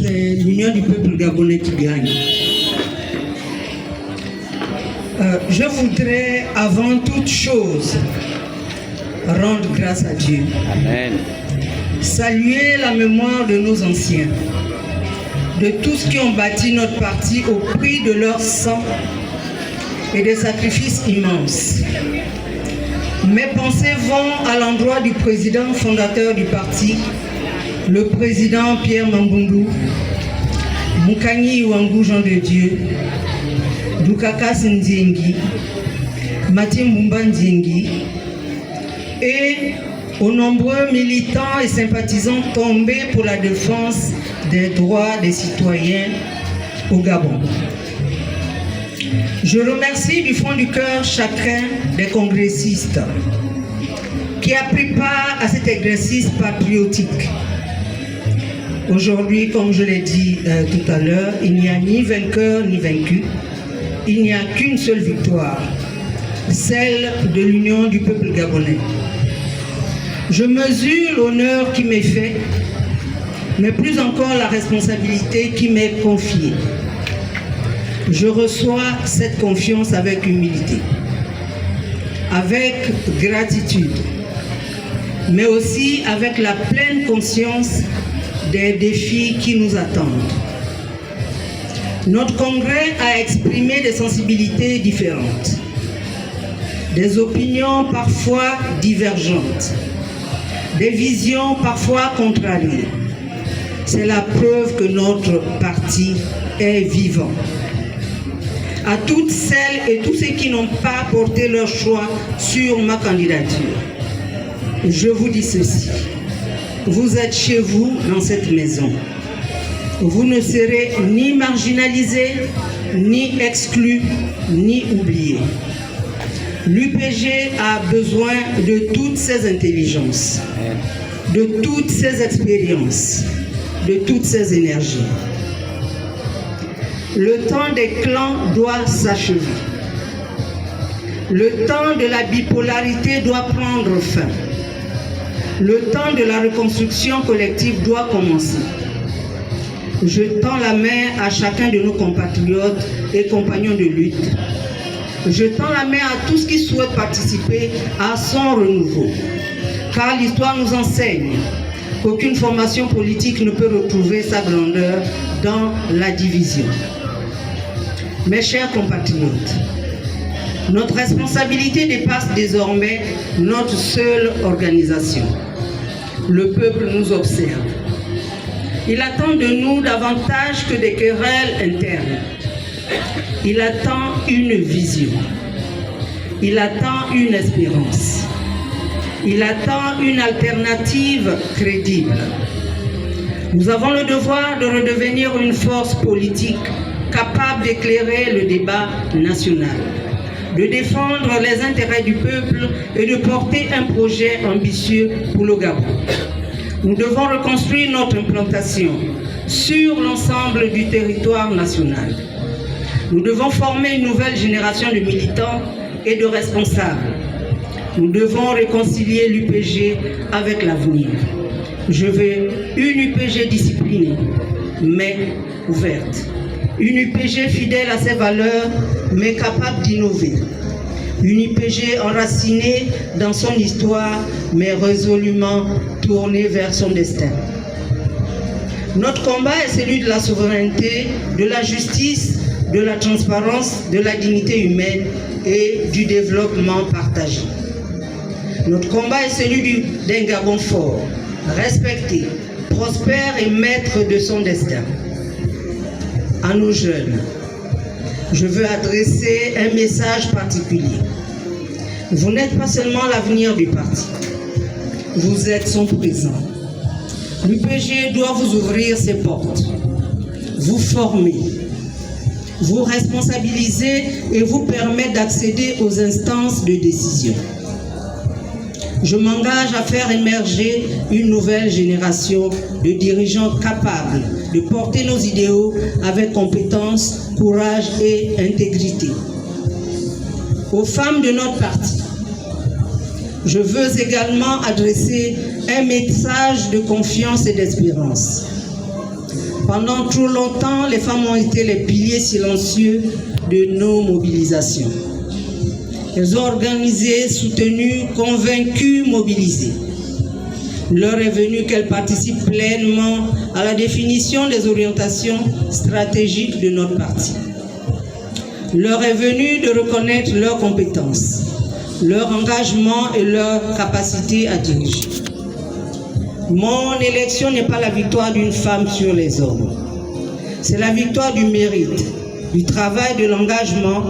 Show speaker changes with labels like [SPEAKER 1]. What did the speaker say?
[SPEAKER 1] c'est l'union du peuple gabonais qui gagne. Je voudrais avant toute chose rendre grâce à Dieu.
[SPEAKER 2] Amen.
[SPEAKER 1] Saluer la mémoire de nos anciens, de tous qui ont bâti notre parti au prix de leur sang et des sacrifices immenses. Mes pensées vont à l'endroit du président fondateur du parti, le président Pierre Mambundu, Mukanyi Iwangu Jean de Dieu, Dukakas Ndiengi, Mathieu Mbumba Ndiengi, et aux nombreux militants et sympathisants tombés pour la défense des droits des citoyens au Gabon. Je remercie du fond du cœur chacun des congressistes qui a pris part à cet exercice patriotique. Aujourd'hui, comme je l'ai dit tout à l'heure, il n'y a ni vainqueur ni vaincu. Il n'y a qu'une seule victoire, celle de l'union du peuple gabonais. Je mesure l'honneur qui m'est fait, mais plus encore la responsabilité qui m'est confiée. Je reçois cette confiance avec humilité, avec gratitude, mais aussi avec la pleine conscience des défis qui nous attendent. Notre congrès a exprimé des sensibilités différentes, des opinions parfois divergentes, des visions parfois contrariées. C'est la preuve que notre parti est vivant. À toutes celles et tous ceux qui n'ont pas porté leur choix sur ma candidature, je vous dis ceci. Vous êtes chez vous dans cette maison. Vous ne serez ni marginalisés, ni exclus, ni oubliés. L'UPG a besoin de toutes ces intelligences, de toutes ces expériences, de toutes ces énergies. Le temps des clans doit s'achever. Le temps de la bipolarité doit prendre fin. Le temps de la reconstruction collective doit commencer. Je tends la main à chacun de nos compatriotes et compagnons de lutte. Je tends la main à tous qui souhaitent participer à son renouveau. Car l'histoire nous enseigne qu'aucune formation politique ne peut retrouver sa grandeur dans la division. Mes chers compatriotes, notre responsabilité dépasse désormais notre seule organisation. Le peuple nous observe. Il attend de nous davantage que des querelles internes. Il attend une vision. Il attend une espérance. Il attend une alternative crédible. Nous avons le devoir de redevenir une force politique capable d'éclairer le débat national, de défendre les intérêts du peuple et de porter un projet ambitieux pour le Gabon. Nous devons reconstruire notre implantation sur l'ensemble du territoire national. Nous devons former une nouvelle génération de militants et de responsables. Nous devons réconcilier l'UPG avec l'avenir. Je veux une UPG disciplinée, mais ouverte. Une UPG fidèle à ses valeurs, mais capable d'innover. Une UPG enracinée dans son histoire, mais résolument tournée vers son destin. Notre combat est celui de la souveraineté, de la justice, de la transparence, de la dignité humaine et du développement partagé. Notre combat est celui d'un Gabon fort, respecté, prospère et maître de son destin. À nos jeunes, je veux adresser un message particulier. Vous n'êtes pas seulement l'avenir du parti, vous êtes son présent. L'UPG doit vous ouvrir ses portes, vous former, vous responsabiliser et vous permettre d'accéder aux instances de décision. Je m'engage à faire émerger une nouvelle génération de dirigeants capables de porter nos idéaux avec compétence, courage et intégrité. Aux femmes de notre parti, je veux également adresser un message de confiance et d'espérance. Pendant trop longtemps, les femmes ont été les piliers silencieux de nos mobilisations. Elles ont organisé, soutenu, convaincu, mobilisé. L'heure est venue qu'elles participent pleinement à la définition des orientations stratégiques de notre parti. L'heure est venue de reconnaître leurs compétences, leur engagement et leur capacité à diriger. Mon élection n'est pas la victoire d'une femme sur les hommes. C'est la victoire du mérite, du travail, de l'engagement